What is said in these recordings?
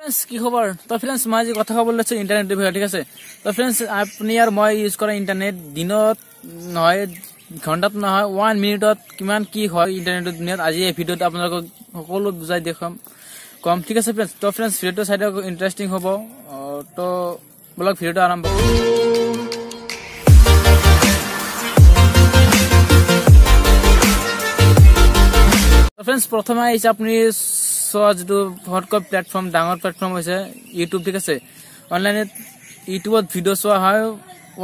কি খবৰ তো ফ্ৰেন্ডছ মই আজি কথা ক'বলৈ লৈছো ইন্টাৰনেটৰ বিষয়ে ঠিক আছে তো ফ্ৰেন্ডছ আপুনি আৰু মই ইউজ কৰা ইন্টাৰনেট দিনত নহয় ঘণ্টাত নহয় 1 মিনিটত কিমান কি হয় ইন্টাৰনেটৰ দুনিয়াত আজি এই ভিডিঅ'ত আপোনালোকক সকলো বুজাই দেখাম কম ঠিক আছে ফ্ৰেন্ডছ তো ফ্ৰেন্ডছ ভিডিঅ'টো চাই দিয়ক ইন্টাৰেষ্টিং হ'ব তো ব্লগ ভিডিঅ'টো আৰম্ভ फ्रेंड्स प्रथम आइसे अपनी जो हटक प्लेटफर्म डांगर प्लेटफर्म होइसे यूट्यूब ठीक আছে অনলাইনে ইউটিউবত ভিডিও চোৱা হয়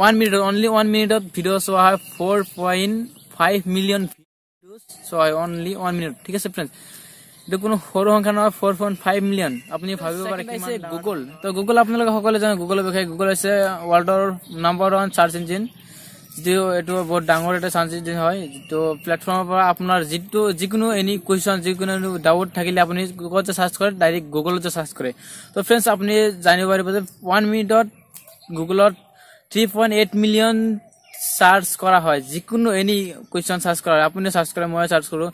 1 মিনিট অনলি 1 মিনিটত ভিডিও চোৱা হয় 4.5 মিলিয়ন ভিউজ চোৱা হয় অনলি 1 মিনিট ঠিক আছে फ्रेंड्स এটো কোনো সৰু সংখ্যা নহয় 4.5 মিলিয়ন আপুনি ভাবিব পাৰে কিমান গুগল তো গুগল আপোনালোক সকলে জানে গুগলৰ বিষয়ে গুগল আছে ওয়াৰ্ল্ডৰ নাম্বাৰ 1 সাৰ্চ ইঞ্জিন जो एटो बहुत डांगर এটা সাৰ্চ ইঞ্জিন হয় তো প্ল্যাটফৰ্মৰ পৰা আপোনাৰ যিকোনো এনি কোৱেশ্চন যিকোনো ডাউট থাকিলে আপুনি গুগলতে সাৰ্চ কৰে ডাইৰেক্ট গুগলতে সাৰ্চ কৰে তো फ्रेंड्स আপুনি জানিব পাৰিব যে 1 মিনিটত গুগলত 3.8 মিলিয়ন সাৰ্চ কৰা হয় যিকোনো এনি কোৱেশ্চন সাৰ্চ কৰা আপুনি সাৰ্চ কৰে মই সাৰ্চ কৰো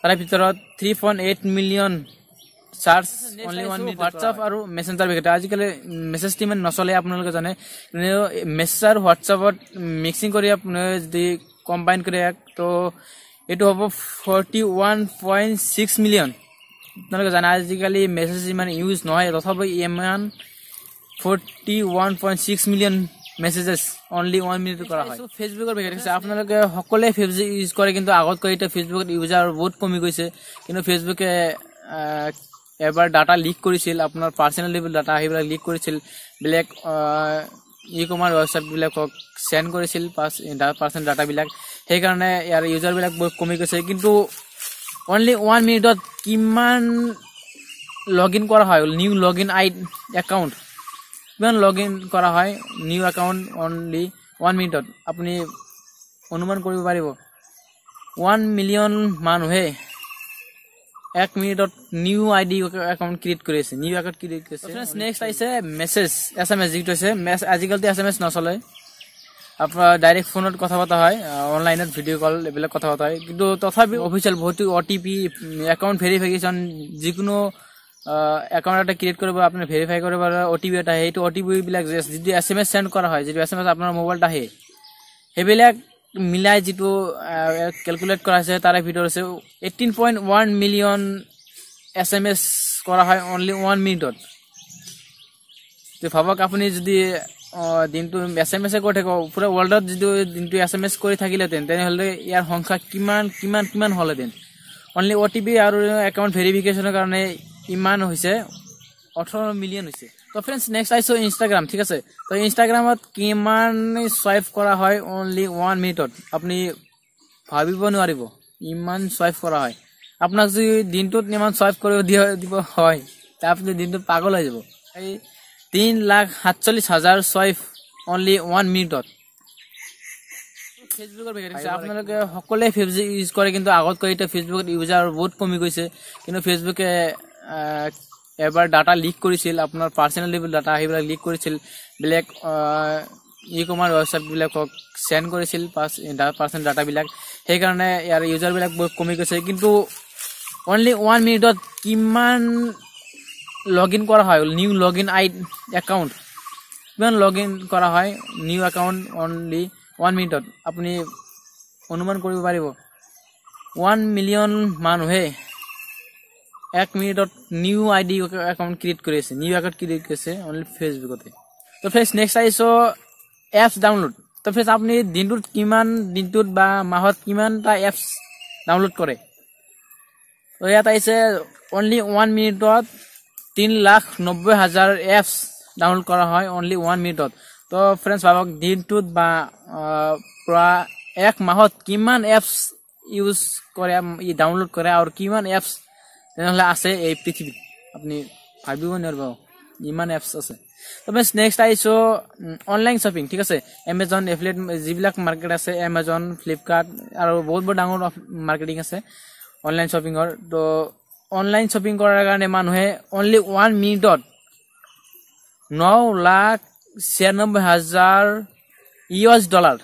তাৰ ভিতৰত 3.8 million search only 1 minute WhatsApp আৰু মেসেঞ্জাৰ বিকটা আজিকালি মেসেজ টিম নচলে আপোনালোকে জানে মেসেজ আৰু WhatsAppত মিক্সিং কৰি আপুনি যদি কম্বাইন কৰে তো এটো হ'ব 41.6 মিলিয়ন আপোনালোকে জানে আজিকালি মেসেজ ইমান ইউজ নহয় তথাপি ইমান 41.6 মিলিয়ন মেসেজেস only 1 মিনিট কৰা হয় ফেসবুকৰ বিষয়ে আপোনালোকে সকলে ফেসবুক ইউজ কৰে কিন্তু আগত কৈ এটা ফেসবুকত ইউজাৰ বহুত কমি গৈছে কিন্তু ফেসবুকে এবাৰ ডাটা লিক কৰিছিল আপোনাৰ পাৰ্সোনাল লেভেল ডাটা আহিবলা লিক কৰিছিল ব্ল্যাক ই-কমাৰ্স ওয়েবসাইট বিলাকক সেন্ড কৰিছিল পাৰ্সোনাল ডাটা বিলাক সেই কাৰণে ইয়াৰ ইউজাৰ বিলাক বহুত কমি গৈছে কিন্তু only 1 মিনিটত কিমান লগইন কৰা হয় নিউ লগইন একাউন্ট কিমান লগইন কৰা হয় নিউ একাউন্ট only 1 মিনিটত আপুনি অনুমান কৰিব পাৰিব 1 মিলিয়ন মানুহে 1 মিনিটত নিউ আইডি একাউন্ট ক্রিয়েট করেছে নিউ একাউন্ট ক্রিয়েট করেছে फ्रेंड्स नेक्स्ट আইছে মেসেজ এসএমএস যেটো আছে আজিকালতে এসএমএস নচলে আপনার ডাইরেক্ট ফোনত কথা বলা হয় অনলাইনত ভিডিও কল এবেলা কথা বলা হয় কিন্তু তথাপি অফিশিয়াল বহুত ওটিপি একাউন্ট ভেরিফিকেশন যিকোনো একাউন্ট এটা ক্রিয়েট কৰিব আপুনি ভেৰিফাই কৰিব ওটিপি এটা হেটো ওটিপি বিলাক যদি এসএমএস সেন্ড কৰা হয় যদি এসএমএস আপোনাৰ মোবাইলটা আহে হেবিলাক মিলাই যেটো ক্যালকুলেট কৰা আছে তাৰে ভিতৰত আছে 18.1 মিলিয়ন এসএমএস কৰা হয় only 1 মিনিটত তো ভাবক আপুনি যদি দিনটো এসএমএস কৰি থাকক পুৰা ওয়াৰ্ল্ডত যদি দিনটো এসএমএস কৰি থাকিলে তেনেহলে ইয়াৰ সংখ্যা কিমান হলহেতেন only ওটিপি আৰু একাউন্ট ভেৰিফিকেশনৰ কাৰণে ইমান হৈছে 18 মিলিয়ন হৈছে তো फ्रेंड्स नेक्स्ट आइसो इंस्टाग्राम ठीक আছে তো ইনষ্টাগ্ৰামত কিমান সোয়াইপ কৰা হয় only 1 মিনিটত আপুনি ভাবিব নোৱাৰিব ইমান সোয়াইপ কৰা হয় আপোনাক যদি দিনটোত ইমান সোয়াইপ কৰিব দিব হয় তা আপুনি দিনটো পাগল হৈ যাব 3,47,000 সোয়াইপ only 1 মিনিটত ফেসবুকৰ বিষয়ে আপোনালোকে সকলে ফেসবুক ইউজ কৰে কিন্তু আগত কৈ এটা ফেসবুকত ইউজাৰ বহুত কমি গৈছে কিন্তু ফেসবুকে এবাৰ ডাটা লিক কৰিছিল আপোনাৰ পাৰ্সোনাল লেভেল ডাটা আহিবলা লিক কৰিছিল ব্ল্যাক ই-কমাৰ্স ওয়েবসাইট বিলাকক সেন্ড কৰিছিল পাৰ্সোনাল ডাটা বিলাক সেই কাৰণে ইয়াৰ ইউজাৰ বিলাক বহুত কমি গৈছে কিন্তু only 1 মিনিটত কিমান লগইন কৰা হয় নিউ লগইন একাউন্ট কিমান লগইন কৰা হয় নিউ একাউন্ট only 1 মিনিটত আপুনি অনুমান কৰিব পাৰিব 1 মিলিয়ন মানুহে 1 মিনিটত নিউ আইডি একাউন্ট ক্রিয়েট করেছে নিউ একাউন্ট ক্রিয়েট করেছে only ফেসবুকতে তো फ्रेंड्स नेक्स्ट আইছো অ্যাপস ডাউনলোড তো फ्रेंड्स আপনি দিনটোত বা মাহত কিমানটা অ্যাপস ডাউনলোড কৰে তো ইয়াত আইছে only 1 মিনিটত 3,90,000 অ্যাপস ডাউনলোড কৰা হয় only 1 মিনিটত তো फ्रेंड्स ভাবক দিনটোত বা পুৰা এক মাহত কিমান অ্যাপস ইউজ কৰে ডাউনলোড কৰে আৰু কিমান অ্যাপস তেনেহলে আছে এই পৃথিৱীত আপুনি ভাবিব নোৱাৰিব ইমান এপছ আছে তো फ्रेंड्स नेक्स्ट আইছো অনলাইন শপিং ঠিক আছে Amazon এফিলিয়েট যিবিলাক মার্কেট আছে Amazon Flipkart আৰু বহুত ডাঙৰ মাৰ্কেটিং আছে অনলাইন শপিংৰ তো অনলাইন শপিং কৰাৰ কাৰণে মানুহে only 1 মিনিটত 9,96,000 ইউএস ডলাৰ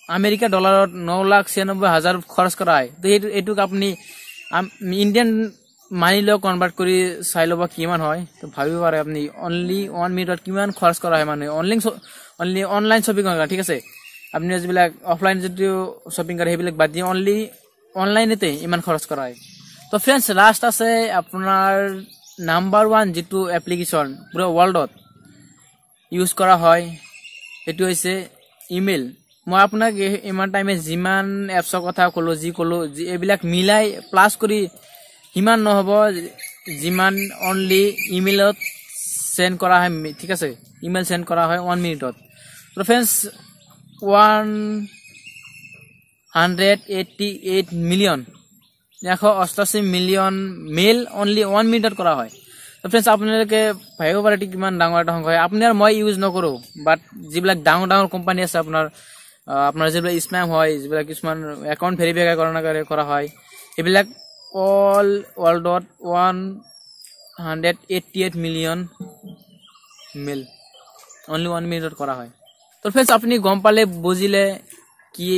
আমেৰিকা ডলাৰত 9,96,000 খৰচ কৰা হয় তো এটুক আপুনি ইন্ডিয়ান মানি লও কনভাৰ্ট কৰি চাই ল'ব কিমান হয় তো ভাবিব পাৰে আপুনি অনলি 1 মিনিটত কিমান খৰচ কৰা হয় মানে অনলি অনলাইন শ্বপিং কৰা ঠিক আছে আপুনি যিবিলাক অফলাইন যদি শ্বপিং কৰে সেইবিলাক বাদ দি অনলি অনলাইনতে ইমান খৰচ কৰা হয় তো ফ্ৰেন্ডছ লাষ্ট আছে আপোনাৰ নাম্বাৰ 1 যেটো এপ্লিকেশন পুৰো ওয়াৰ্ল্ডত ইউজ কৰা হয় এটো হৈছে ইমেইল মই আপোনাক ইমান টাইমে জিমান এপছৰ কথা কলো যি এবিলাক মিলাই প্লাস কৰি হিমান নহব জিমান অনলি ইমেইলত সেন্ড করা হয় ঠিক আছে ইমেইল সেন্ড করা হয় 1 মিনিটত তো friends 188 million 188 million mail only 1 মিনিটত করা হয় তো फ्रेंड्स আপোনালোকে ভাইও পাৰ্টি কিমান ডাঙৰ এটা সংখ্যা আপুনি আৰু মই ইউজ নকৰো বাট যিবিলাক ডাঙৰ কোম্পানী আছে আপোনাৰ যিবিলাক স্প্যাম হয় যিবিলাক কিছুমান একাউন্ট ভেৰিফাই কৰা হয় এইবিলাক অল ওয়াৰ্ল্ডত 188 মিলিয়ন মেইল অনলি 1 মিনিটত কৰা হয় তো फ्रेंड्स আপুনি গম পালে বুজিলে কি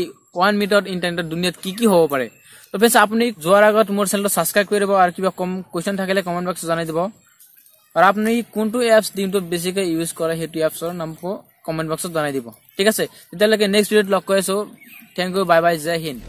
1 মিনিটত ইন্টাৰনেটৰ দুনিয়াত কি হ'ব পাৰে তো फ्रेंड्स আপুনি যোৱাৰ আগত মোৰ চেনেলটো সাবস্ক্ৰাইব কৰি দিব আৰু কিবা কোৱেশ্চন থাকিলে কমেন্ট বক্সত জনাই দিব আৰু আপুনি কোনটো এপছ দিনটো বেছিকৈ ইউজ কৰে হেতু এপছৰ নামটো কমেন্ট বক্সত জনাই দিব ঠিক আছে তেতিয়ালৈকে নেক্সট ভিডিঅ'ত লগ কৰিছো থ্যাংক ইউ বাই বাই জয় হিন্দ